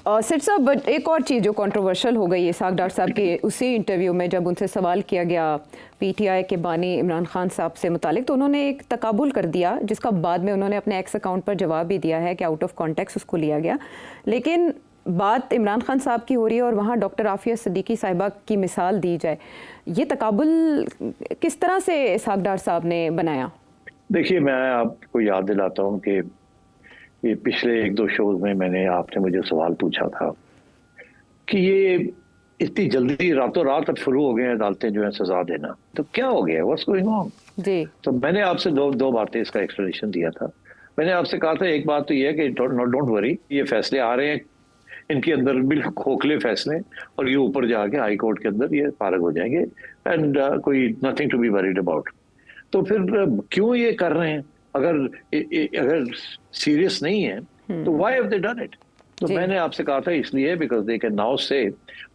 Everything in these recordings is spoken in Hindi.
सेठ साहब, बट एक और चीज़ जो कंट्रोवर्शियल हो गई इसहाक डार साहब के उसी इंटरव्यू में जब उनसे सवाल किया गया पीटीआई के बानी इमरान खान साहब से मुतालिक, तो उन्होंने एक तकाबुल कर दिया जिसका बाद में उन्होंने अपने एक्स अकाउंट पर जवाब भी दिया है कि आउट ऑफ कॉन्टेक्स्ट उसको लिया गया। लेकिन बात इमरान खान साहब की हो रही है और वहाँ डॉक्टर आफिया सिद्दीकी साहिबा की मिसाल दी जाए, ये तकाबुल किस तरह से इसहाक डार साहब ने बनाया? देखिए, मैं आपको याद दिलाता हूँ कि ये पिछले 1-2 शोज में मैंने आपने मुझे सवाल पूछा था कि ये इतनी जल्दी रातों रात अब शुरू हो गए हैं अदालतें जो है सजा देना, तो क्या हो गया, व्हाट्स गोइंग ऑन? जी, तो मैंने आपसे दो बातें इसका एक्सप्लेनेशन दिया था। मैंने आपसे कहा था, एक बात तो ये है कि डोंट वरी, ये फैसले आ रहे हैं, इनके अंदर बिल्कुल खोखले फैसले, और ये ऊपर जाके हाई कोर्ट के अंदर ये पारित हो जाएंगे एंड कोई nothing to be worried about. तो फिर क्यों ये कर रहे हैं? अगर सीरियस नहीं है तो why have they done it? तो मैंने आपसे कहा था इसलिए बिकॉज दे कैन नाउ से,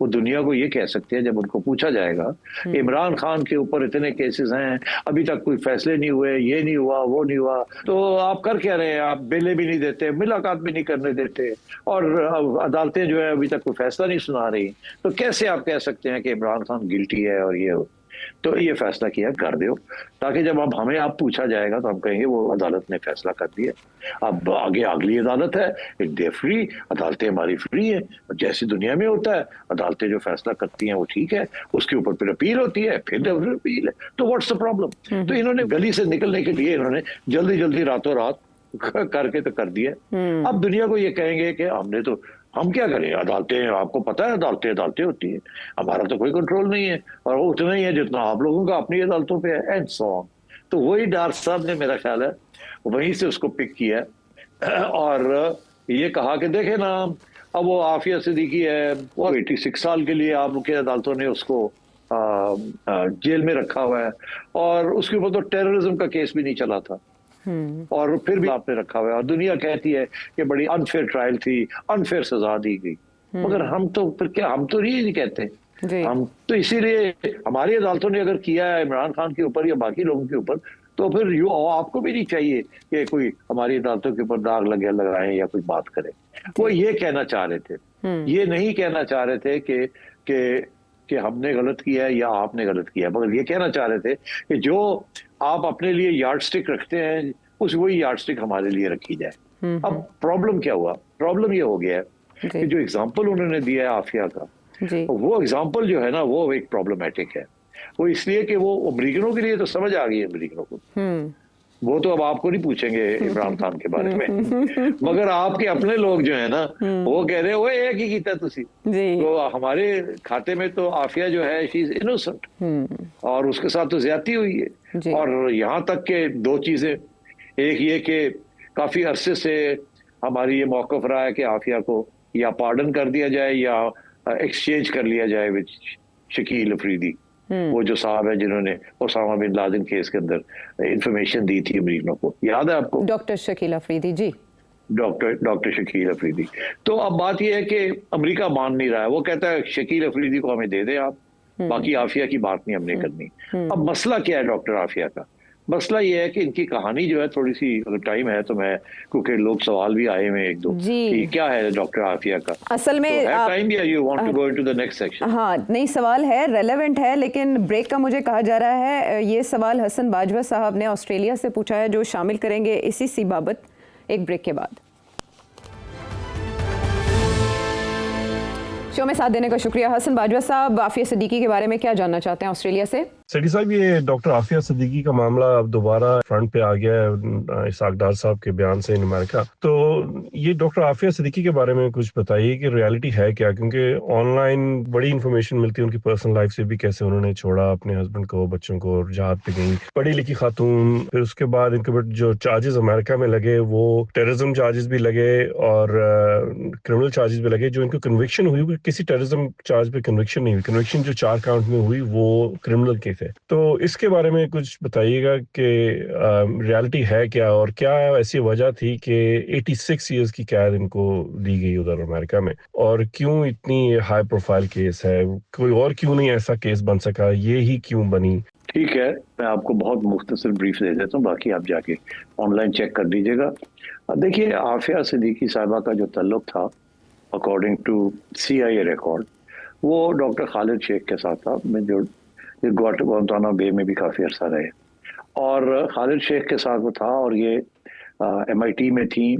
वो दुनिया को ये कह सकते हैं जब उनको पूछा जाएगा इमरान खान के ऊपर इतने केसेस हैं, अभी तक कोई फैसले नहीं हुए, ये नहीं हुआ, वो नहीं हुआ, तो आप कर क्या रहे हैं? आप बेले भी नहीं देते, मुलाकात भी नहीं करने देते, और अदालतें जो है अभी तक कोई फैसला नहीं सुना रही, तो कैसे आप कह सकते हैं कि इमरान खान गिल्टी है? और ये तो ये फैसला किया, कर दो, ताकि जब अब हमें आप पूछा जाएगा तो हम कहेंगे वो अदालत ने फैसला कर दिया। अब आगे अगली अदालत है, दे फ्री, अदालतें हमारी फ्री है, जैसी दुनिया में होता है, अदालतें जो फैसला करती हैं वो ठीक है, उसके ऊपर फिर अपील होती है, फिर अपील है, तो व्हाट्स द प्रॉब्लम? तो इन्होंने गली से निकलने के लिए इन्होंने जल्दी जल्दी रातों रात करके तो कर दिया। अब दुनिया को ये कहेंगे कि हमने तो, हम क्या करें, अदालतें, आपको पता है अदालतें होती है, हमारा तो कोई कंट्रोल नहीं है, और वो उतना ही है जितना आप लोगों का अपनी अदालतों पे है, एंड सो ऑन। तो वही डार साहब ने, मेरा ख्याल है, वहीं से उसको पिक किया और ये कहा कि देखे ना, अब वो आफिया सिद्दीकी है, वो 86 साल के लिए आप लोग की अदालतों ने उसको जेल में रखा हुआ है, और उसके ऊपर तो टेररिज्म का केस भी नहीं चला था, और फिर भी आपने रखा हुआ है, और दुनिया कहती है कि बड़ी अनफेयर ट्रायल थी, अनफेयर सजा दी गई। मगर हम तो फिर क्या, हम तो नहीं कहते, हम तो इसीलिए हमारी अदालतों ने अगर किया है इमरान खान के ऊपर या बाकी लोगों के ऊपर, तो फिर आपको भी नहीं चाहिए कि कोई हमारी अदालतों के ऊपर दाग लगाए या कोई बात करे। वो ये कहना चाह रहे थे, ये नहीं कहना चाह रहे थे कि हमने गलत किया है या आपने गलत किया है, मगर ये कहना चाह रहे थे कि जो आप अपने लिए यार्ड स्टिक रखते हैं, उस वही यार्ड स्टिक हमारे लिए रखी जाए। अब प्रॉब्लम क्या हुआ? प्रॉब्लम ये हो गया है कि जो एग्जाम्पल उन्होंने दिया है आफिया का, वो एग्जाम्पल जो है ना, वो एक प्रॉब्लमेटिक है। वो इसलिए कि वो अमरीकनों के लिए तो समझ आ गई है अमरीकनों को, वो तो अब आपको नहीं पूछेंगे इमरान खान के बारे में, मगर आपके अपने लोग जो है ना, वो कह रहे हैं वो एक ही कीता तुसी, तो हमारे खाते में तो आफिया जो है शी इज इनोसेंट, और उसके साथ तो ज्यादती हुई है। और यहाँ तक के दो चीजें, एक ये कि काफी अरसे से हमारी ये मौकफ रहा है कि आफिया को या पार्डन कर दिया जाए या एक्सचेंज कर लिया जाए विद शकील अफरीदी, वो जो साहब है जिन्होंने ओसामा बिन लादेन केस के अंदर इंफॉर्मेशन दी थी अमरीकनों को, याद है आपको? डॉक्टर शकील अफरीदी, जी, डॉक्टर शकील अफरीदी। तो अब बात यह है कि अमेरिका मान नहीं रहा है, वो कहता है शकील अफरीदी को हमें दे दें आप, बाकी आफिया की बात नहीं हमने करनी। अब मसला क्या है डॉक्टर आफिया का? मसला ये है कि इनकी कहानी जो है थोड़ी सी, अगर टाइम है तो मैं, क्योंकि लोग सवाल भी आए हुए एक दो कि क्या है डॉक्टर आफिया का, असल में तो टाइम भी, you want to go into the next section? हाँ, नहीं, सवाल है, रेलेवेंट है, लेकिन ब्रेक का मुझे कहा जा रहा है। ये सवाल हसन बाजवा साहब ने ऑस्ट्रेलिया से पूछा है, जो शामिल करेंगे इसी सी बाबत एक ब्रेक के बाद। शो में साथ देने का शुक्रिया। हसन बाजवा साहब, आफिया सिद्दीकी के बारे में क्या जानना चाहते हैं ऑस्ट्रेलिया से? सेठी साहब, ये डॉक्टर आफिया सिद्दीकी का मामला अब दोबारा फ्रंट पे आ गया है इसहाक डार साहब के बयान से इन अमेरिका। तो ये डॉक्टर आफिया सिद्दीकी के बारे में कुछ बताइए कि रियलिटी है क्या, क्योंकि ऑनलाइन बड़ी इन्फॉर्मेशन मिलती है उनकी पर्सनल लाइफ से भी, कैसे उन्होंने छोड़ा अपने हस्बैंड को, बच्चों को, जहाज पे गई, पढ़ी लिखी खातून, फिर उसके बाद इनके ऊपर जो चार्जेस अमेरिका में लगे वो टेररिज्म चार्जेस भी लगे और क्रिमिनल चार्जेस भी लगे। जो इनको कन्विक्शन हुई, किसी टेररिज्म चार्ज पे कन्विक्शन नहीं हुई, कन्विक्शन जो 4 काउंट में हुई वो क्रिमिनल केस है। तो इसके बारे में कुछ बताइएगा कि रियलिटी है क्या, और क्या ऐसी वजह थी कि 86 इयर्स की कैद इनको दी गई उधर अमेरिका में, और क्यों इतनी हाई प्रोफाइल केस है, कोई और क्यों नहीं ऐसा केस बन सका, ये ही क्यों बनी? ठीक है, मैं आपको बहुत मुख्तसर ब्रीफ दे देता हूँ, बाकी आप जाके ऑनलाइन चेक कर लीजिएगा। देखिए, आफिया सिद्दीकी साहिबा का जो तल्लुक था अकॉर्डिंग टू CIA रिकॉर्ड, वो डॉक्टर खालिद शेख के साथ था, मैं जो गुआंटानामो बे में भी काफ़ी अरसा रहे। और खालिद शेख के साथ वो था, और ये MIT में थी,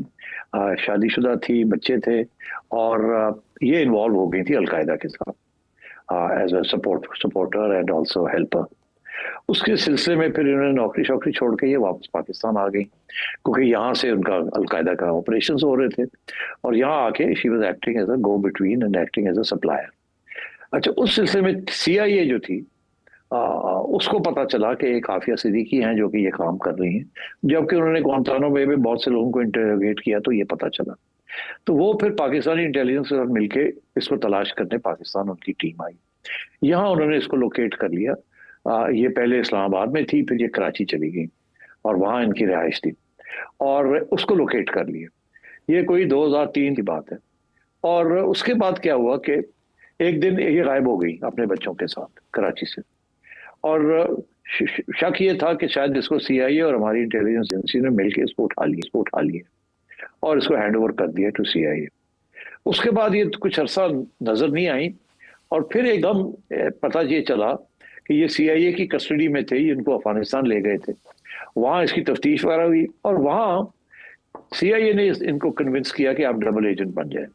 शादीशुदा थी, बच्चे थे, और ये इन्वॉल्व हो गई थी अलकायदा के साथ as a supporter and also helper. उसके सिलसिले में फिर इन्होंने नौकरी शौकरी छोड़ के ये वापस पाकिस्तान आ गई, क्योंकि यहाँ से उनका अलकायदा का ऑपरेशंस हो रहे थे, और यहाँ आके she was acting as a go between and acting as a supplier. अच्छा, उस सिलसिले में CIA जो थी उसको पता चला कि एक आफिया सिद्दीकी हैं जो कि ये काम कर रही हैं, जबकि उन्होंने गुआंटानामो बे में बहुत से लोगों को इंटरोगेट किया, तो ये पता चला। तो वो फिर पाकिस्तानी इंटेलिजेंस के साथ मिलके इसको तलाश करने पाकिस्तान उनकी टीम आई। यहाँ उन्होंने इसको लोकेट कर लिया। ये पहले इस्लामाबाद में थी, फिर ये कराची चली गई, और वहाँ इनकी रिहाइश थी, और उसको लोकेट कर लिया। ये कोई 2003 की बात है। और उसके बाद क्या हुआ कि एक दिन ये गायब हो गई अपने बच्चों के साथ कराची से, और शक ये था कि शायद इसको CIA और हमारी इंटेलिजेंस एजेंसी ने मिलकर इसको उठा लिया और इसको हैंड ओवर कर दिया टू CIA। उसके बाद ये कुछ अरसा नजर नहीं आई, और फिर एकदम पता ये चला कि ये CIA की कस्टडी में थे, इनको अफगानिस्तान ले गए थे, वहाँ इसकी तफ्तीश वगैरह हुई, और वहाँ CIA ने इनको कन्विंस किया कि आप डबल एजेंट बन जाए,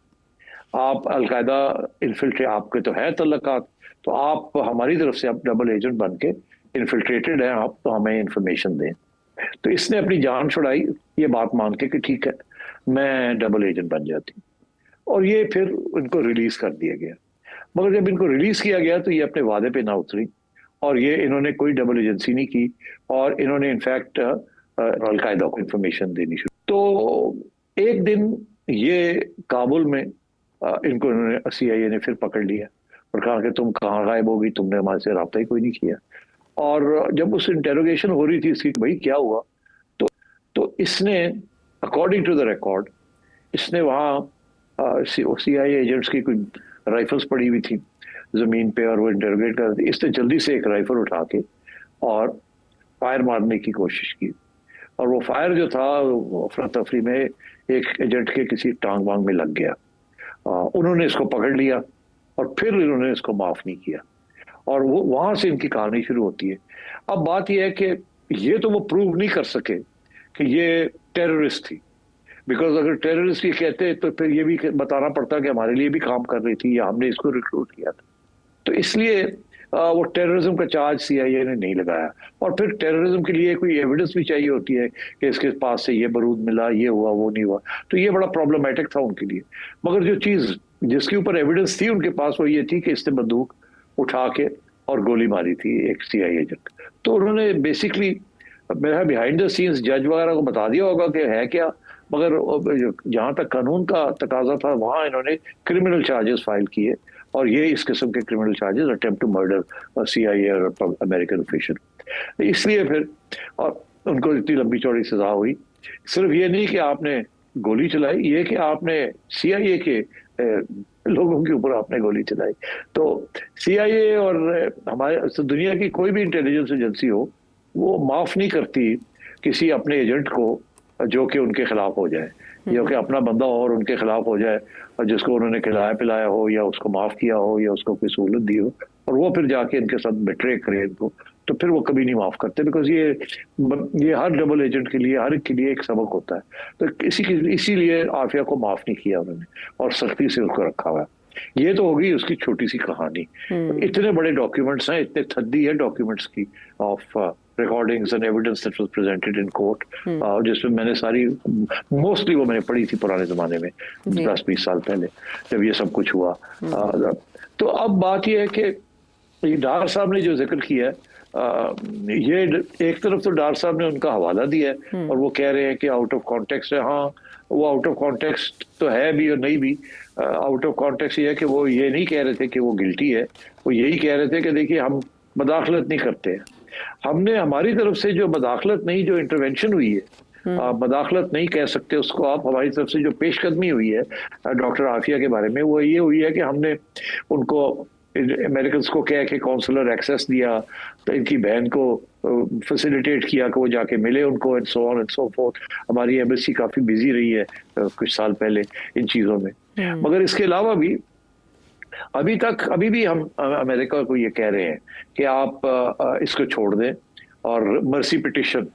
आप अलकायदा इन्फिल्ट्रेट, आपके तो है तल्लुकात, तो आप हमारी तरफ से आप डबल एजेंट बन के इन्फिल्ट्रेटेड हैं आप, तो हमें इंफॉर्मेशन दें। तो इसने अपनी जान छुड़ाई ये बात मान के कि ठीक है मैं डबल एजेंट बन जाती, और ये फिर इनको रिलीज कर दिया गया। मगर जब इनको रिलीज किया गया तो ये अपने वादे पे ना उतरी, और ये इन्होंने कोई डबल एजेंसी नहीं की, और इन्होंने इनफैक्ट अलकायदा को इंफॉर्मेशन देनी शुरू। तो एक दिन ये काबुल में इनको इन्होंने CIA ने फिर पकड़ लिया और कहा कि तुम कहाँ गायब होगी, तुमने हमारे से रब्ता ही कोई नहीं किया। और जब उस इंटेरोगेशन हो रही थी इसकी, भाई क्या हुआ, तो इसने अकॉर्डिंग टू द रिकॉर्ड, इसने वहाँ CIA एजेंट्स की कोई राइफल्स पड़ी हुई थी जमीन पे, और वो इंटेरोगेट कर रही थी। इसने जल्दी से एक राइफल उठा के और फायर मारने की कोशिश की, और वो फायर जो था अफरा तफरी में एक एजेंट के किसी टांग वांग में लग गया। उन्होंने इसको पकड़ लिया, और फिर इन्होंने इसको माफ नहीं किया, और वो वहां से इनकी कहानी शुरू होती है। अब बात यह है कि ये तो वो प्रूव नहीं कर सके कि ये टेररिस्ट थी, बिकॉज अगर टेररिस्ट ये कहते तो फिर ये भी बताना पड़ता कि हमारे लिए भी काम कर रही थी या हमने इसको रिक्रूट किया था। तो इसलिए वो टेररिज्म का चार्ज CIA ने नहीं लगाया, और फिर टेररिज्म के लिए कोई एविडेंस भी चाहिए होती है कि इसके पास से ये बारूद मिला, ये हुआ, वो नहीं हुआ, तो ये बड़ा प्रॉब्लमेटिक था उनके लिए। मगर जो चीज़ जिसके ऊपर एविडेंस थी उनके पास वो ये थी कि इसने बंदूक उठा के और गोली मारी थी एक CIA एजेंट। तो उन्होंने बेसिकली मेरा बिहाइंड द सीन्स जज वगैरह को बता दिया होगा कि है क्या, मगर जहाँ तक कानून का तकाजा था वहाँ इन्होंने क्रिमिनल चार्जेस फाइल किए, और ये इस किस्म के criminal charges attempt to murder CIA और अमेरिकन ऑफिशियल। इसलिए फिर और उनको इतनी लंबी चौड़ी सजा हुई। सिर्फ ये नहीं कि आपने गोली चलाई, ये कि आपने CIA के लोगों के ऊपर आपने गोली चलाई। तो CIA और हमारे दुनिया की कोई भी इंटेलिजेंस एजेंसी हो, वो माफ नहीं करती किसी अपने एजेंट को जो कि उनके खिलाफ हो जाए, जो कि अपना बंदा हो और उनके खिलाफ हो जाए, और जिसको उन्होंने खिलाया पिलाया हो या उसको माफ किया हो या उसको कोई सहूलत दी हो, और वो फिर जाके इनके साथ बिट्रे करे इनको, तो फिर वो कभी नहीं माफ करते, बिकॉज ये हर डबल एजेंट के लिए, हर एक के लिए एक सबक होता है। तो इसीलिए आफिया को माफ नहीं किया उन्होंने, और सख्ती से उसको रखा हुआ। ये तो होगी उसकी छोटी सी कहानी। इतने बड़े डॉक्यूमेंट्स हैं, इतने थद्दी है डॉक्यूमेंट्स की of recordings and evidence that was presented in court, जिसमें मैंने सारी मोस्टली वो मैंने पढ़ी थी पुराने जमाने में 10-20 साल पहले जब ये सब कुछ हुआ। तो अब बात ये है कि ये डार साहब ने जो जिक्र किया है, ये एक तरफ तो डार साहब ने उनका हवाला दिया है और वो कह रहे हैं कि आउट ऑफ कॉन्टेक्स्ट है। हाँ, वो आउट ऑफ कॉन्टेक्स्ट तो है भी और नहीं भी। आउट ऑफ कॉन्टेक्स्ट ये है कि वो ये नहीं कह रहे थे कि वो गिल्टी है, वो यही कह रहे थे कि देखिए हम मदाखलत नहीं करते हैं, हमने हमारी तरफ से जो मदाखलत नहीं, जो इंटरवेंशन हुई है, मदाखलत नहीं कह सकते उसको आप, हमारी तरफ से जो पेशकदमी हुई है डॉक्टर आफिया के बारे में, वो ये हुई है कि हमने उनको अमेरिकन को कह के काउंसलर एक्सेस दिया, तो इनकी बहन को फैसिलिटेट किया कि वो जाके मिले उनको, and so on and so fourth. हमारी एम्बेसी काफ़ी बिजी रही है कुछ साल पहले इन चीज़ों में। मगर इसके अलावा भी अभी भी हम अमेरिका को ये कह रहे हैं कि आप इसको छोड़ दें, और मर्सी पिटिशन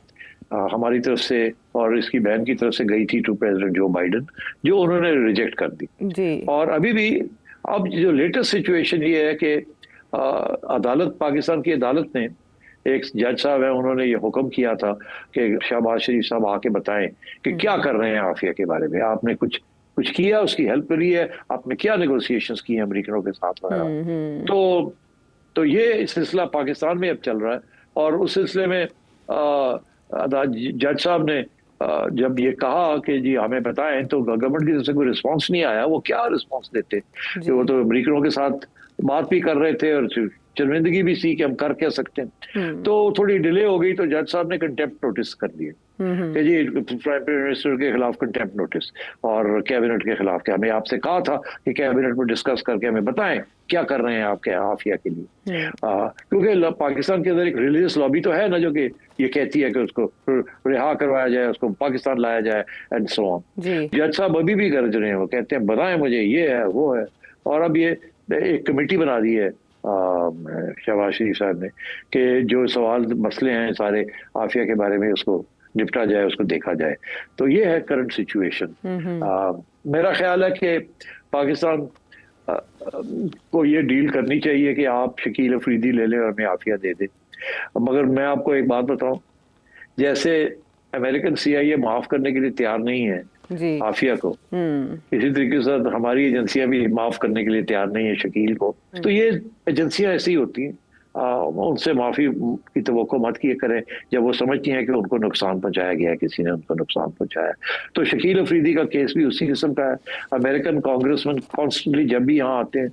हमारी तरफ से और इसकी बहन की तरफ से गई थी टू प्रेसिडेंट जो बाइडेन, जो उन्होंने रिजेक्ट कर दी जी। और अभी भी अब जो लेटेस्ट सिचुएशन ये है कि पाकिस्तान की अदालत ने, एक जज साहब है, उन्होंने ये हुक्म किया था कि शहबाज शरीफ साहब आके बताएं कि क्या कर रहे हैं आफिया के बारे में, आपने कुछ किया, उसकी हेल्प करी है, आपने क्या नेगोशिएशंस की हैं अमेरिकनों के साथ वगैरह। तो ये सिलसिला पाकिस्तान में अब चल रहा है, और उस सिलसिले में जज साहब ने जब ये कहा कि जी हमें बताएं, तो गवर्नमेंट की तरफ से कोई रिस्पांस नहीं आया। वो क्या रिस्पांस देते कि वो तो अमेरिकनों के साथ बात भी कर रहे थे और शर्मिंदगी भी सी कि हम कर क्या सकते हैं। तो थोड़ी डिले हो गई, तो जज साहब ने कंटेम्प्ट नोटिस कर दिए कि जी प्राइम मिनिस्टर के खिलाफ कंटेम्प्ट नोटिस, और कैबिनेट के खिलाफ, कि हमें आपसे कहा था कि कैबिनेट में डिस्कस करके हमें बताएं क्या कर रहे हैं आपके आफिया के लिए। क्योंकि पाकिस्तान के अंदर एक रिलीजियस लॉबी तो है ना, जो कि ये कहती है कि उसको रिहा करवाया जाए, उसको पाकिस्तान लाया जाए एंड सो ऑन। जज साहब अभी भी गरज रहे हैं, वो कहते हैं बताएं मुझे ये है वो है। और अब ये एक कमेटी बना दी है शहबाज शरीफ साहब ने कि जो सवाल मसले हैं सारे आफिया के बारे में उसको निपटा जाए, उसको देखा जाए। तो ये है करंट सिचुएशन। मेरा ख्याल है कि पाकिस्तान को ये डील करनी चाहिए कि आप शकील अफरीदी ले लें और हमें आफिया दे दें। मगर मैं आपको एक बात बताऊं, जैसे अमेरिकन CIA माफ करने के लिए तैयार नहीं है जी। आफिया को, इसी तरीके से हमारी एजेंसियां भी माफ करने के लिए तैयार नहीं है शकील को। तो ये एजेंसियां ऐसी होती हैं, उनसे माफी की तवक्को मत किए करें जब वो समझती हैं कि उनको नुकसान पहुंचाया गया है, किसी ने उनको नुकसान पहुंचाया। तो शकील अफरीदी का केस भी उसी किस्म का है। अमेरिकन कांग्रेसमैन कॉन्स्टेंटली जब भी यहाँ आते हैं